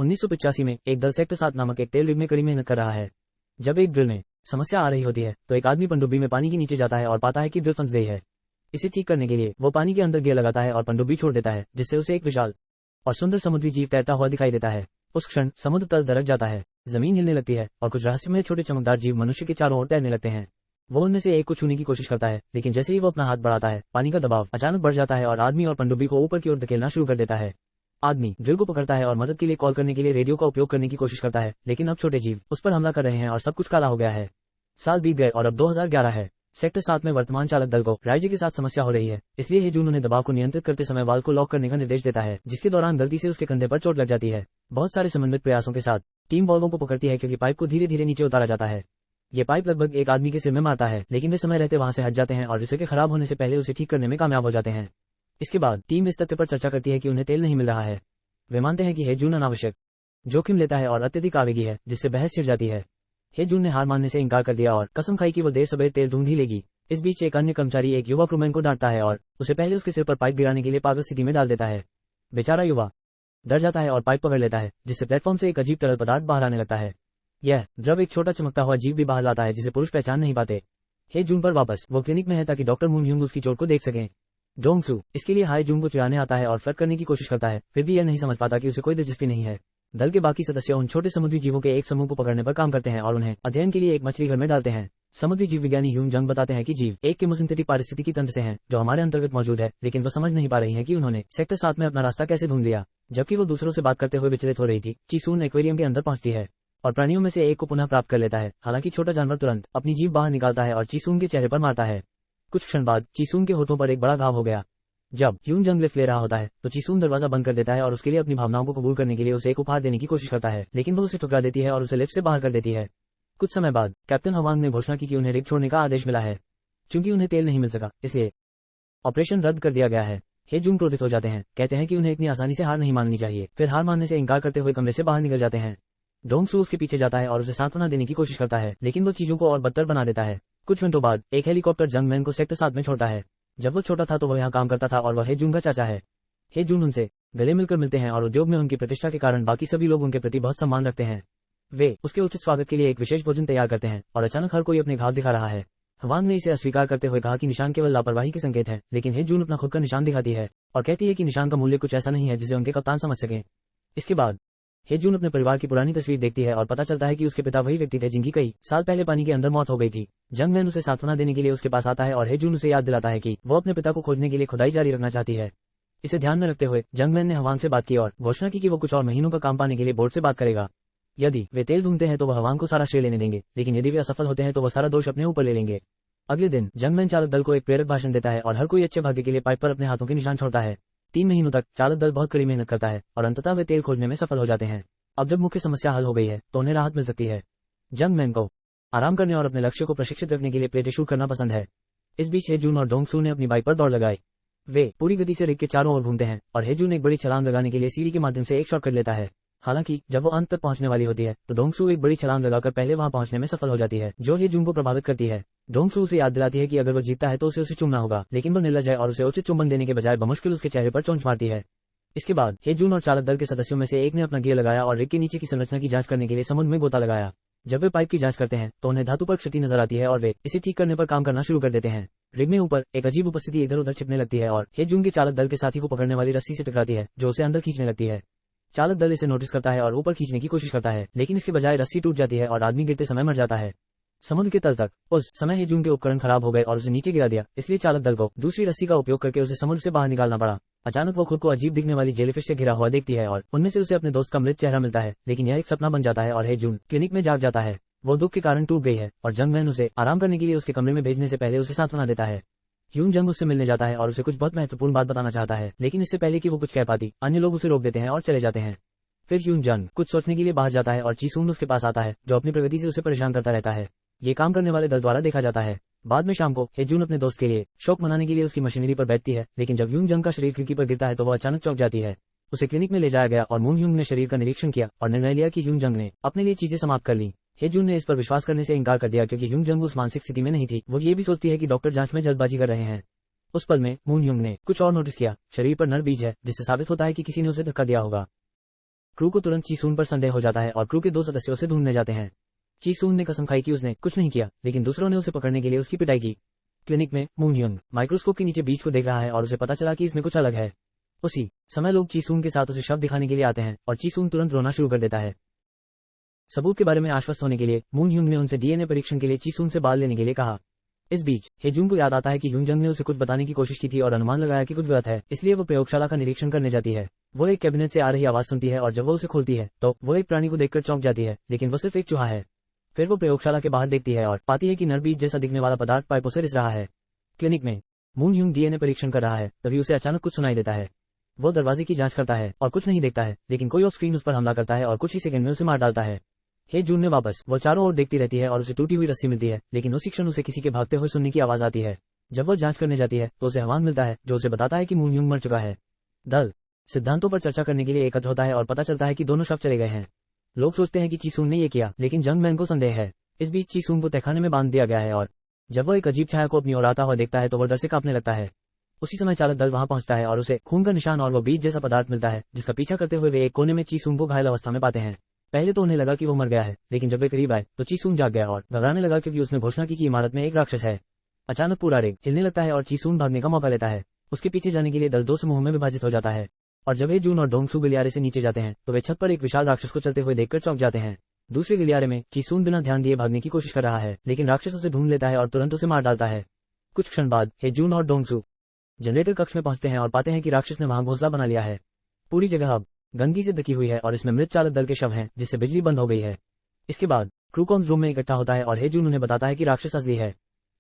1985 में एक दल सेक्टर 7 नामक एक तेल रिग में कड़ी मेहनत कर रहा है। जब एक ड्रिल में समस्या आ रही होती है तो एक आदमी पनडुब्बी में पानी के नीचे जाता है और पाता है कि ड्रिल फंस गई है। इसे ठीक करने के लिए वो पानी के अंदर गियर लगाता है और पनडुब्बी छोड़ देता है, जिससे उसे एक विशाल और सुंदर समुद्री जीव तैरता हुआ दिखाई देता है। उस क्षण समुद्र तल दरक जाता है, जमीन हिलने लगती है और कुछ रहस्यमय छोटे चमकदार जीव मनुष्य के चारों ओर तैरने लगते हैं। वो उनमें से एक को छूने की कोशिश करता है, लेकिन जैसे ही वो अपना हाथ बढ़ाता है पानी का दबाव अचानक बढ़ जाता है और आदमी और पनडुब्बी को ऊपर की ओर धकेलना शुरू कर देता है। आदमी ड्रिल को पकड़ता है और मदद के लिए कॉल करने के लिए रेडियो का उपयोग करने की कोशिश करता है, लेकिन अब छोटे जीव उस पर हमला कर रहे हैं और सब कुछ काला हो गया है। साल बीत गए और अब 2011 है। सेक्टर 7 में वर्तमान चालक दल को राज्य के साथ समस्या हो रही है, इसलिए हे जून उन्हें दबाव को नियंत्रित करते समय वाल्व को लॉक करने का निर्देश देता है, जिसके दौरान गलती से उसके कंधे पर चोट लग जाती है। बहुत सारे समन्वित प्रयासों के साथ टीम वाल्वों को पकड़ती है क्योंकि पाइप को धीरे धीरे नीचे उतारा जाता है। ये पाइप लगभग एक आदमी के सिर में मारता है, लेकिन वे समय रहते वहां से हट जाते हैं और रिश्ते के खराब होने से पहले उसे ठीक करने में कामयाब हो जाते हैं। इसके बाद टीम इस तथ्य पर चर्चा करती है कि उन्हें तेल नहीं मिल रहा है। वे मानते हैं कि हे जून अनावश्यक जोखिम लेता है और अत्यधिक आवेगी है, जिससे बहस छिड़ जाती है। हे जून ने हार मानने से इनकार कर दिया और कसम खाई कि वो देर सबेर तेल ढूंढ ही लेगी। इस बीच एक अन्य कर्मचारी एक युवा क्रूमैन को डांटता है और उसे पहले उसके सिर पर पाइप गिराने के लिए पागल स्थिति में डाल देता है। बेचारा युवा डर जाता है और पाइप पकड़ लेता है, जिससे प्लेटफॉर्म से एक अजीब तरल पदार्थ बाहर आने लगता है। यह द्रव एक छोटा चमकता हुआ जीव भी बाहर लाता है, जिसे पुरुष पहचान नहीं पाते। हे जून पर वापस वो क्लिनिक में है ताकि डॉक्टर मून ह्यूंग उसकी चोट को देख सकें। डोंग सू इसके लिए हाई जून को चिढ़ाने आता है और फ्लर्ट करने की कोशिश करता है, फिर भी यह नहीं समझ पाता कि उसे कोई दिलचस्पी नहीं है। दल के बाकी सदस्य उन छोटे समुद्री जीवों के एक समूह को पकड़ने पर काम करते हैं और उन्हें अध्ययन के लिए एक मछली घर में डालते हैं। समुद्री जीव विज्ञानी ह्यूंग जंग बताते हैं कि जीव एक केमोसिंथेटिक पारिस्थितिकी तंत्र से हैं, जो हमारे अंतर्गत मौजूद है, लेकिन वो समझ नहीं पा रही हैं कि उन्होंने सेक्टर 7 में अपना रास्ता कैसे ढूंढ लिया। जबकि वो दूसरों से बात करते हुए विचलित हो रही थी, चीसून एक्वेरियम के अंदर पहुंचती है और प्राणियों में से एक को पुनः प्राप्त कर लेता है। हालांकि छोटा जानवर तुरंत अपनी जीभ बाहर निकालता है और चीसून के चेहरे पर मारता है। कुछ क्षण बाद चीसून के होठों पर एक बड़ा घाव हो गया। जब ह्यूंग जंग लिफ्ट ले रहा होता है तो चीसून दरवाजा बंद कर देता है और उसके लिए अपनी भावनाओं को कबूल करने के लिए उसे एक उपहार देने की कोशिश करता है, लेकिन वो उसे ठुकरा देती है और उसे लिफ्ट से बाहर कर देती है। कुछ समय बाद कैप्टन हवांग ने घोषणा की कि उन्हें रिग छोड़ने का आदेश मिला है। चूंकि उन्हें तेल नहीं मिल सका, इसलिए ऑपरेशन रद्द कर दिया गया है। हे जून क्रोधित हो जाते हैं, कहते हैं कि उन्हें इतनी आसानी से हार नहीं माननी चाहिए। फिर हार मानने से इनकार करते हुए कमरे से बाहर निकल जाते हैं। डोंग सू उसके पीछे जाता है और उसे सांत्वना देने की कोशिश करता है, लेकिन वो चीजों को और बदतर बना देता है। कुछ घंटों बाद एक हेलीकॉप्टर जंग मैन को सेक्टर 7 में छोड़ता है। जब वो छोटा था तो वह यहाँ काम करता था और वह हे जून का चाचा है। हे जून उनसे गले मिलकर मिलते हैं और उद्योग में उनकी प्रतिष्ठा के कारण बाकी सभी लोग उनके प्रति बहुत सम्मान रखते हैं। वे उसके उचित स्वागत के लिए एक विशेष भोजन तैयार करते हैं और अचानक हर कोई अपने घाव दिखा रहा है। हवांग ने इसे अस्वीकार करते हुए कहा कि निशान केवल लापरवाही के संकेत है, लेकिन हे जून अपना खुद का निशान दिखाती है और कहती है कि निशान का मूल्य कुछ ऐसा नहीं है जिसे उनके कप्तान समझ सकें। इसके बाद हे जून अपने परिवार की पुरानी तस्वीर देखती है और पता चलता है कि उसके पिता वही व्यक्ति थे जिनकी कई साल पहले पानी के अंदर मौत हो गई थी। जंग मैन उसे सांत्वना देने के लिए उसके पास आता है और हे जून उसे याद दिलाता है कि वो अपने पिता को खोजने के लिए खुदाई जारी रखना चाहती है। इसे ध्यान में रखते हुए जंग मैन ने हवांग से बात की और घोषणा की कि वो कुछ और महीनों का काम पाने के लिए बोर्ड से बात करेगा। यदि वे तेल ढूंढते हैं तो वह हवांग को सारा श्रेय लेने देंगे, लेकिन यदि वे असफल होते हैं तो वह सारा दोष अपने ऊपर ले लेंगे। अगले दिन जंग मैन चालक दल को एक प्रेरक भाषण देता है और हर कोई अच्छे भाग्य के लिए पाइप पर अपने हाथों के निशान छोड़ता है। 3 महीनों तक चालक दल बहुत कड़ी मेहनत करता है और अंततः वे तेल खोजने में सफल हो जाते हैं। अब जब मुख्य समस्या हल हो गई है तो उन्हें राहत मिल सकती है। जंग मैन को आराम करने और अपने लक्ष्य को प्रशिक्षित रखने के लिए प्लेटें शूट करना पसंद है। इस बीच हे जून और डोंग सू ने अपनी बाइक पर दौड़ लगाई। वे पूरी गति से रिग के चारों ओर घूमते हैं और हे जून एक बड़ी छलांग लगाने के लिए सीढ़ी के माध्यम से एक शॉर्टकट लेता है। हालांकि जब वो अंत तक पहुंचने वाली होती है तो डोंग सू एक बड़ी छलांग लगाकर पहले वहां पहुंचने में सफल हो जाती है, जो हे जून को प्रभावित करती है। डोंग सू उसे याद दिलाती है कि अगर वो जीतता है तो उसे चूमना होगा, लेकिन वो निर्लज है और उसे उचित चुंबन देने के बजाय बमुश्किल उसके चेहरे पर चोंच मारती है। इसके बाद हे जून और चालक दल के सदस्यों में से एक ने अपना गियर लगाया और रिग के नीचे की संरचना की जांच करने के लिए समुद्र में गोता लगाया। जब वे पाइप की जांच करते हैं तो उन्हें धातु पर क्षति नजर आती है और वे इसे ठीक करने पर काम करना शुरू कर देते हैं। रिग में ऊपर एक अजीब उपस्थिति इधर उधर छिपने लगती है और हे जून के चालक दल के साथी को पकड़ने वाली रस्सी से टकराती है, जो उसे अंदर खींचने लगती है। चालक दल इसे नोटिस करता है और ऊपर खींचने की कोशिश करता है, लेकिन इसके बजाय रस्सी टूट जाती है और आदमी गिरते समय मर जाता है। समुद्र के तल तक उस समय हे जून के उपकरण खराब हो गए और उसे नीचे गिरा दिया, इसलिए चालक दल को दूसरी रस्सी का उपयोग करके उसे समुद्र से बाहर निकालना पड़ा। अचानक वो खुद को अजीब दिखने वाली जेलीफिश से घिरा हुआ देखती है और उनमें से उसे अपने दोस्त का मृत चेहरा मिलता है, लेकिन यह एक सपना बन जाता है और हे जून क्लिनिक में जाग जाता है। वो दुख के कारण टूट गई है और जंग मैन उसे आराम करने के लिए उसके कमरे में भेजने से पहले उसे सांत्वना देता है। ह्यूंग जंग उससे मिलने जाता है और उसे कुछ बहुत महत्वपूर्ण बात बताना चाहता है, लेकिन इससे पहले कि वो कुछ कह पाती अन्य लोग उसे रोक देते हैं और चले जाते हैं। फिर ह्यूंग जंग कुछ सोचने के लिए बाहर जाता है और चीसून उसके पास आता है, जो अपनी प्रगति से उसे परेशान करता रहता है। ये काम करने वाले दल द्वारा देखा जाता है। बाद में शाम को हे जून अपने दोस्त के लिए शोक मनाने के लिए उसकी मशीनरी पर बैठती है, लेकिन जब ह्यूंग जंग का शरीर खिड़की पर गिरता है तो वो अचानक चौंक जाती है। उसे क्लिनिक में ले जाया गया और मून ह्यूंग ने शरीर का निरीक्षण किया और निर्णय लिया कि ह्यूंग जंग ने अपने लिए चीजें समाप्त कर ली। हे जून ने इस पर विश्वास करने से इनकार कर दिया क्योंकि ह्यूंग जंग उस मानसिक स्थिति में नहीं थी। वो ये भी सोचती है कि डॉक्टर जांच में जल्दबाजी कर रहे हैं। उस पल में मून ह्यूंग ने कुछ और नोटिस किया। शरीर पर नर बीज है, जिससे साबित होता है कि किसी ने उसे धक्का दिया होगा। क्रू को तुरंत चीसून पर संदेह हो जाता है और क्रू के 2 सदस्यों से ढूंढने जाते हैं। चीसून ने कसम खाई कि उसने कुछ नहीं किया, लेकिन दूसरों ने उसे पकड़ने के लिए उसकी पिटाई की। क्लिनिक में मून ह्यूंग माइक्रोस्कोप के नीचे बीज को देख रहा है और उसे पता चला कि इसमें कुछ अलग है। उसी समय लोग चीसून के साथ उसे शव दिखाने के लिए आते हैं और चीसून तुरंत रोना शुरू कर देता है। सबूत के बारे में आश्वस्त होने के लिए मून ह्यूंग ने उनसे डीएनए परीक्षण के लिए चीसून से बाल लेने के लिए कहा। इस बीच हेजून को याद आता है कि ह्यूंजंग ने उसे कुछ बताने की कोशिश की थी और अनुमान लगाया कि कुछ गलत है, इसलिए वो प्रयोगशाला का निरीक्षण करने जाती है। वो एक कैबिनेट से आ रही आवाज सुनती है और जब वो उसे खोलती है तो वो एक प्राणी को देखकर चौंक जाती है, लेकिन वो सिर्फ एक चूहा है। फिर वो प्रयोगशाला के बाहर देखती है और पाती है कि नर बीज जैसा दिखने वाला पदार्थ पाइपों से रिस रहा है। क्लिनिक में मून ह्यूंग डीएनए परीक्षण कर रहा है, तभी उसे अचानक कुछ सुनाई देता है। वो दरवाजे की जांच करता है और कुछ नहीं देखता है, लेकिन कोई ऑफ स्क्रीन उस पर हमला करता है और कुछ ही सेकंड में उसे मार डालता है। हे जून ने वापस वो चारों ओर देखती रहती है और उसे टूटी हुई रस्सी मिलती है, लेकिन उसी क्षण उसे किसी के भागते हुए सुनने की आवाज आती है। जब वो जांच करने जाती है तो उसे हवांग मिलता है जो उसे बताता है कि मून ह्यूंग मर चुका है। दल सिद्धांतों पर चर्चा करने के लिए एकत्र होता है और पता चलता है कि दोनों शव चले गए हैं। लोग सोचते हैं कि चीसून ने ये किया, लेकिन जंग मैन को संदेह है। इस बीच चीसून को तहखाने में बांध दिया गया है और जब वो एक अजीब छाया को अपनी ओर आता हुआ देखता है तो वो डर से कांपने लगता है। उसी समय चालक दल वहां पहुंचता है और उसे खून का निशान और वो बीज जैसा पदार्थ मिलता है, जिसका पीछा करते हुए वे एक कोने में चीसून को घायल अवस्था में पाते हैं। पहले तो उन्हें लगा कि वो मर गया है, लेकिन जब वे करीब आए तो चीसून जाग गया और घबराने लगा क्योंकि उसने घोषणा की कि इमारत में एक राक्षस है। अचानक पूरा रेग हिलने लगता है और चीसून भागने का मौका लेता है। उसके पीछे जाने के लिए दल 2 समूहों में विभाजित हो जाता है और जब हेजून और डोंगसू गलियारे से नीचे जाते हैं तो वे छत पर एक विशाल राक्षस को चलते हुए देखकर चौंक जाते हैं। दूसरे गलियारे में चीसून बिना ध्यान दिए भागने की कोशिश कर रहा है, लेकिन राक्षस उसे ढूंढ लेता है और तुरंत उसे मार डालता है। कुछ क्षण बाद हेजून और डोंगसू जनरेटर कक्ष में पहुंचते हैं और पाते हैं कि राक्षस ने वहां घोंसला बना लिया है। पूरी जगह अब गंदगी से ढकी हुई है और इसमें मृत चालक दल के शव हैं, जिससे बिजली बंद हो गई है। इसके बाद क्रू कॉम्स रूम में इकट्ठा होता है और हेजून उन्हें बताता है कि राक्षस असली है।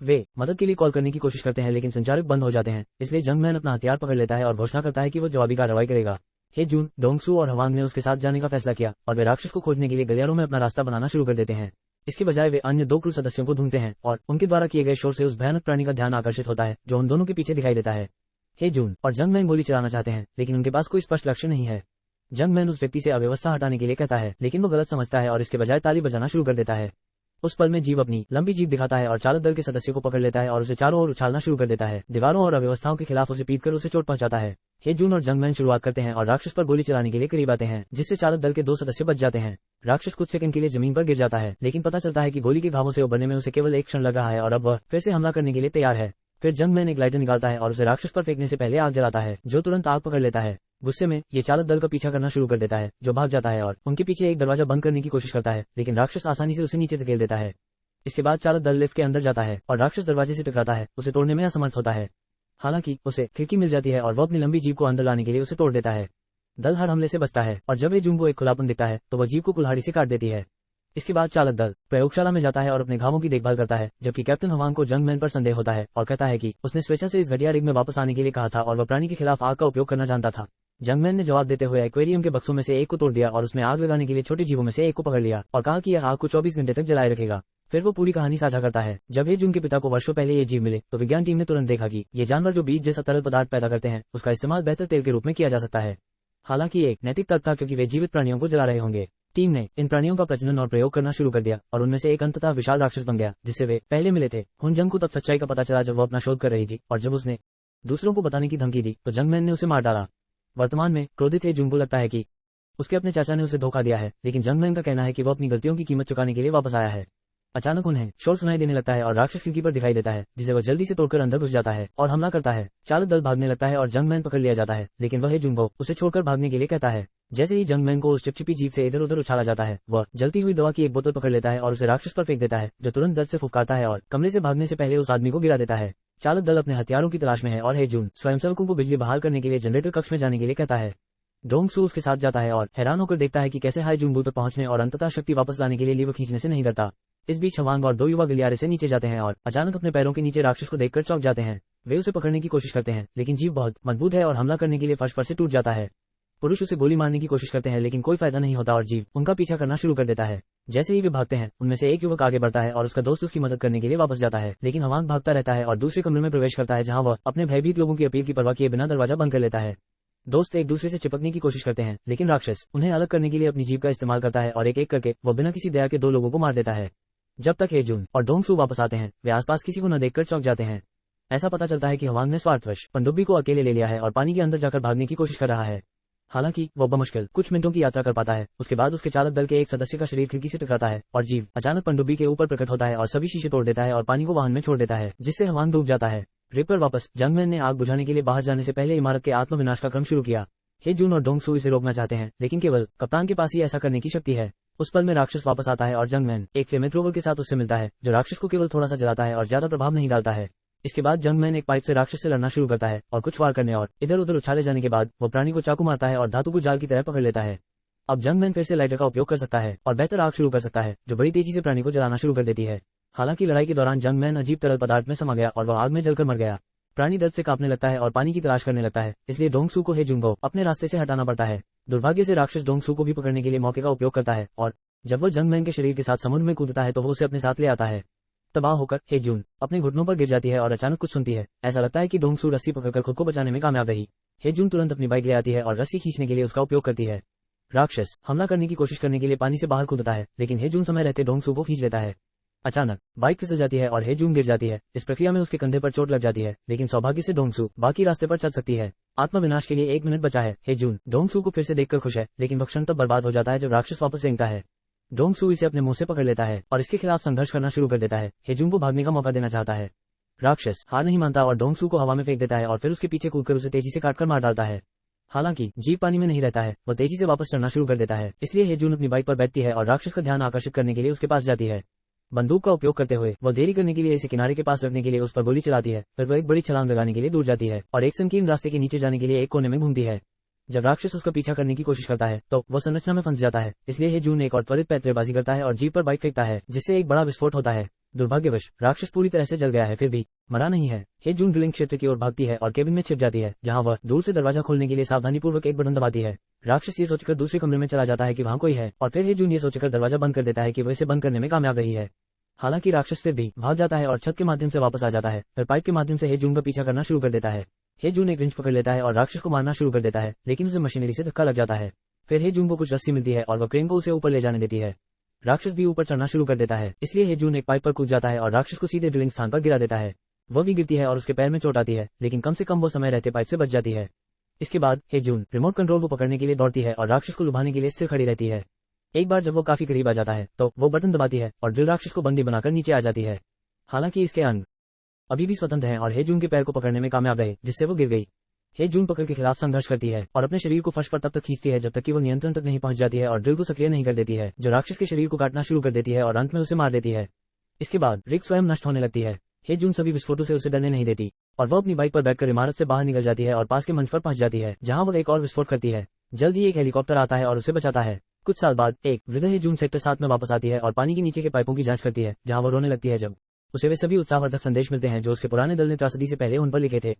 वे मदद के लिए कॉल करने की कोशिश करते हैं, लेकिन संचारक बंद हो जाते हैं, इसलिए जंगमैन अपना हथियार पकड़ लेता है और घोषणा करता है कि वो जवाबी कार्रवाई करेगा। हेजून, डोंगसू और हवांग ने उसके साथ जाने का फैसला किया और वे राक्षस को खोजने के लिए गलियारों में अपना रास्ता बनाना शुरू कर देते हैं। इसके बजाय वे अन्य 2 क्रू सदस्यों को ढूंढते हैं और उनके द्वारा किए गए शोर से उस भयानक प्राणी का ध्यान आकर्षित होता है जो उन दोनों के पीछे दिखाई देता है। हेजून और जंगमैन गोली चलाना चाहते हैं, लेकिन उनके पास कोई स्पष्ट लक्ष्य नहीं है। जंगमैन उस व्यक्ति से अव्यवस्था हटाने के लिए कहता है, लेकिन वो गलत समझता है और इसके बजाय ताली बजाना शुरू कर देता है। उस पल में जीव अपनी लंबी जीभ दिखाता है और चालक दल के सदस्यों को पकड़ लेता है और उसे चारों ओर उछालना शुरू कर देता है। दीवारों और अव्यवस्थाओं के खिलाफ उसे पीटकर उसे चोट पहुंचाता है। हेजून और जंगमैन शुरुआत करते हैं और राक्षस पर गोली चलाने के लिए करीब आते हैं, जिससे चालक दल के 2 सदस्य बच जाते हैं। राक्षस कुछ सेकंड के लिए जमीन पर गिर जाता है, लेकिन पता चलता है कि गोली के घावों से उबरने में उसे केवल एक क्षण लग रहा है और अब वह फिर से हमला करने के लिए तैयार है। फिर जंगमैन एक लाइटर निकालता है और उसे राक्षस पर फेंकने से पहले आग जलाता है, जो तुरंत आग पकड़ लेता है। गुस्से में ये चालक दल का पीछा करना शुरू कर देता है, जो भाग जाता है और उनके पीछे एक दरवाजा बंद करने की कोशिश करता है, लेकिन राक्षस आसानी से उसे नीचे धकेल देता है। इसके बाद चालक दल लिफ्ट के अंदर जाता है और राक्षस दरवाजे से टकराता है, उसे तोड़ने में असमर्थ होता है। हालांकि उसे खिड़की मिल जाती है और वह अपनी लंबी जीभ को अंदर लाने के लिए उसे तोड़ देता है। दल हर हमले से बचता है और जब हेजून को एक खुलापन दिखता है तो वह जीभ को कुल्हाड़ी से काट देती है। इसके बाद चालक दल प्रयोगशाला में जाता है और अपने घावों की देखभाल करता है, जबकि कैप्टन हवांग को जंगमैन पर संदेह होता है और कहता है कि उसने स्वेच्छा से इस घटिया रिग में वापस आने के लिए कहा था और वह प्राणी के खिलाफ आग का उपयोग करना जानता था। जंगमैन ने जवाब देते हुए एक्वेरियम के बक्सों में से एक को तोड़ दिया और उसमें आग लगाने के लिए छोटी जीवों में से एक को पकड़ लिया और कहा कि यह आग को 24 घंटे तक जलाए रखेगा। फिर वो पूरी कहानी साझा करता है। जब हेजून के पिता को वर्षों पहले ये जीव मिले तो विज्ञान टीम ने तुरंत देखा कि ये जानवर जो बीज जैसा तरल पदार्थ पैदा करते हैं उसका इस्तेमाल बेहतर तेल के रूप में किया जा सकता है। हालांकि एक नैतिक तर्क था, क्योंकि वे जीवित प्राणियों को जला रहे होंगे। टीम ने इन प्राणियों का प्रजनन और प्रयोग करना शुरू कर दिया और उनमें से एक अंततः विशाल राक्षस बन गया, जिससे वे पहले मिले थे। हुनजंग को तब सच्चाई का पता चला जब वो अपना शोध कर रही थी और जब उसने दूसरों को बताने की धमकी दी तो जंगमैन ने उसे मार डाला। वर्तमान में क्रोधित हेजून को लगता है कि उसके अपने चाचा ने उसे धोखा दिया है, लेकिन जंगमैन का कहना है कि वो अपनी गलतियों की कीमत चुकाने के लिए वापस आया है। अचानक उन्हें शोर सुनाई देने लगता है और राक्षस खिड़की पर दिखाई देता है, जिसे वह जल्दी से तोड़कर अंदर घुस जाता है और हमला करता है। चालक दल भागने लगता है और जंगमैन पकड़ लिया जाता है, लेकिन वह हेजून को उसे छोड़कर भागने के लिए कहता है। जैसे ही जंगमैन को उस चिपचिपी जीभ से इधर उधर उछाला जाता है, वह जलती हुई दवा की एक बोतल पकड़ लेता है और उसे राक्षस पर फेंक देता है, जो तुरंत दर्द से फुफकारता है और कमरे से भागने से पहले उस आदमी को गिरा देता है। चालक दल अपने हथियारों की तलाश में है और हेजून स्वयंसेवकों को बिजली बहाल करने के लिए जनरेटर कक्ष में जाने के लिए कहता है। डोंगसू उसके साथ जाता है और हैरान होकर देखता है कि कैसे हाईजून पर पहुंचने और अंततः शक्ति वापस लाने के लिए लीवर खींचने से नहीं डरता। इस बीच हवांग और 2 युवा गलियारे से नीचे जाते हैं और अचानक अपने पैरों के नीचे राक्षस को देखकर चौंक जाते हैं। वे उसे पकड़ने की कोशिश करते हैं, लेकिन जीव बहुत मजबूत है और हमला करने के लिए फर्श पर से टूट जाता है। पुरुष उसे गोली मारने की कोशिश करते हैं, लेकिन कोई फायदा नहीं होता और जीव उनका पीछा करना शुरू कर देता है। जैसे ही वे भागते हैं, उनमें से एक युवक आगे बढ़ता है और उसका दोस्त उसकी मदद करने के लिए वापस जाता है, लेकिन हवांग भागता रहता है और दूसरे कमरे में प्रवेश करता है, जहां वह अपने भयभीत लोगों की अपील की परवाह किए बिना दरवाजा बंद कर लेता है। दोस्त एक दूसरे से चिपकने की कोशिश करते हैं, लेकिन राक्षस उन्हें अलग करने के लिए अपनी जीभ का इस्तेमाल करता है और एक एक करके वो बिना किसी दया के 2 लोगों को मार देता है। जब तक हेजून और डोंगसू वापस आते हैं, वे आसपास किसी को न देखकर चौंक जाते हैं। ऐसा पता चलता है कि हवांग ने स्वार्थवश पनडुब्बी को अकेले ले लिया है और पानी के अंदर जाकर भागने की कोशिश कर रहा है। हालांकि वो बमुश्किल कुछ मिनटों की यात्रा कर पाता है। उसके बाद उसके चालक दल के एक सदस्य का शरीर खिड़की से टकराता है और जीव अचानक पनडुब्बी के ऊपर प्रकट होता है और सभी शीशे तोड़ देता है और पानी को वाहन में छोड़ देता है, जिससे हवान डूब जाता है। रिग पर वापस जंगमैन ने आग बुझाने के लिए बाहर जाने से पहले इमारत के आत्मविनाश का क्रम शुरू किया। हे जून और डोंगसू इसे रोकना चाहते हैं, लेकिन केवल कप्तान के पास ही ऐसा करने की शक्ति है। उस पल में राक्षस वापस आता है और जंगमैन एक फ्लेमेथ्रोवर के साथ उससे मिलता है, जो राक्षस को केवल थोड़ा सा जलाता है और ज्यादा प्रभाव नहीं डालता है। इसके बाद जंगमैन एक पाइप से राक्षस से लड़ना शुरू करता है और कुछ वार करने और इधर उधर उछाले जाने के बाद वो प्राणी को चाकू मारता है और धातु को जाल की तरह पकड़ लेता है। अब जंगमैन फिर से लाइटर का उपयोग कर सकता है और बेहतर आग शुरू कर सकता है, जो बड़ी तेजी से प्राणी को जलाना शुरू कर देती है। हालांकि लड़ाई के दौरान जंगमैन अजीब तरल पदार्थ में समा गया और वह आग में जलकर मर गया। प्राणी दर्द से कांपने लगता है और पानी की तलाश करने लगता है, इसलिए डोंगसू को हे जून को अपने रास्ते से हटाना पड़ता है। दुर्भाग्य से राक्षस डोंगसू को भी पकड़ने के लिए मौके का उपयोग करता है और जब वो जंगमैन के शरीर के साथ समुद्र में कूदता है तो वो उसे अपने साथ ले आता है। तबाह होकर हे जून अपने घुटनों पर गिर जाती है और अचानक कुछ सुनती है। ऐसा लगता है कि डोंगसू रस्सी पकड़कर खुद को बचाने में कामयाब रही। हे जून तुरंत अपनी बाइक ले आती है और रस्सी खींचने के लिए उसका उपयोग करती है। राक्षस हमला करने की कोशिश करने के लिए पानी से बाहर कूदता है, लेकिन हे जून समय रहते डोंगसू को खींच लेता है। अचानक बाइक फिसल जाती है और हे जून गिर जाती है। इस प्रक्रिया में उसके कंधे पर चोट लग जाती है, लेकिन सौभाग्य से डोंगसू बाकी रास्ते पर चल सकती है। आत्मविनाश के लिए 1 मिनट बचा है। हे जून डोंगसू को फिर से देखकर खुश है, लेकिन वह क्षण तब बर्बाद हो जाता है जब राक्षस वापस रेंगता है। डोंगसू इसे अपने मुंह से पकड़ लेता है और इसके खिलाफ संघर्ष करना शुरू कर देता है। हे जून को भागने का मौका देना चाहता है। राक्षस हार नहीं मानता और डोंगसू को हवा में फेंक देता है और फिर उसके पीछे कूदकर उसे तेजी से काटकर मार डालता है। हालांकि जीव पानी में नहीं रहता है, वह तेजी से वापस चढ़ना शुरू कर देता है, इसलिए हे जून अपनी बाइक पर बैठती है और राक्षस का ध्यान आकर्षित करने के लिए उसके पास जाती है। बंदूक का उपयोग करते हुए वह देरी करने के लिए इसे किनारे के पास रखने के लिए उस पर गोली चलाती है। फिर वह एक बड़ी छलांग लगाने के लिए दूर जाती है और एक संकीर्ण रास्ते के नीचे जाने के लिए एक कोने में घूमती है। जब राक्षस उसका पीछा करने की कोशिश करता है तो वह संरचना में फंस जाता है, इसलिए हे जून एक और त्वरित पैंतरेबाजी करता है और जीप पर बाइक फेंकता है, जिससे एक बड़ा विस्फोट होता है। दुर्भाग्यवश राक्षस पूरी तरह से जल गया है, फिर भी मरा नहीं है। हे जून ड्रिलिंग क्षेत्र की ओर भागती है और केबिन में छिप जाती है, जहां वह दूर से दरवाजा खोलने के लिए सावधानीपूर्वक एक बटन दबाती है। राक्षस ये सोचकर दूसरे कमरे में चला जाता है कि वहां कोई है और फिर हे जून ये सोचकर दरवाजा बंद कर देता है कि वह इसे बंद करने में कामयाब रही है। हालांकि राक्षस फिर भी भाग जाता है और छत के माध्यम से वापस आ जाता है। फिर पाइप के माध्यम से हे जून का पीछा करना शुरू कर देता है। हे जून एक रिंच पकड़ लेता है और राक्षस को मारना शुरू कर देता है, लेकिन उसे मशीनरी से धक्का लग जाता है। फिर हे जून को कुछ रस्सी मिलती है और वह क्रेन को उसे ऊपर ले जाने देती है। राक्षस भी ऊपर चढ़ना शुरू कर देता है, इसलिए हे जून एक पाइप पर कूद जाता है और राक्षस को सीधे ड्रिलिंग स्थान पर गिरा देता है। वह भी गिरती है और उसके पैर में चोट आती है, लेकिन कम से कम वो समय रहते पाइप से बच जाती है। इसके बाद हे जून रिमोट कंट्रोल को पकड़ने के लिए दौड़ती है और राक्षस को लुभाने के लिए स्थिर खड़ी रहती है। एक बार जब वो काफी करीब आ जाता है तो वो बटन दबाती है और ड्रिल राक्षस को बंदी बनाकर नीचे आ जाती है। हालांकि इसके अंग अभी भी स्वतंत्र हैं और हे जून के पैर को पकड़ने में कामयाब रहे, जिससे वो गिर गई। हे जून पकड़ के खिलाफ संघर्ष करती है और अपने शरीर को फर्श पर तब तक खींचती है जब तक कि वो नियंत्रण तक नहीं पहुंच जाती है और ड्रिल को सक्रिय नहीं कर देती है, जो राक्षस के शरीर को काटना शुरू कर देती है और अंत में उसे मार देती है। इसके बाद रिग स्वयं नष्ट होने लगती है। हे जून सभी विस्फोटों से उसे डरने नहीं देती और वह अपनी बाइक पर बैठकर इमारत से बाहर निकल जाती है और पास के मंच पर पहुंच जाती है, जहां वह एक और विस्फोट करती है। जल्द ही एक हेलीकॉप्टर आता है और उसे बचाता है। कुछ साल बाद एक वृद्ध हे जून सेक्टर 7 में वापस आती है और पानी के नीचे के पाइपों की जांच करती है, जहां वो रोने लगती है जब उसे वे सभी उत्साहवर्धक संदेश मिलते हैं जो उसके पुराने दल ने त्रासदी से पहले उन पर लिखे थे।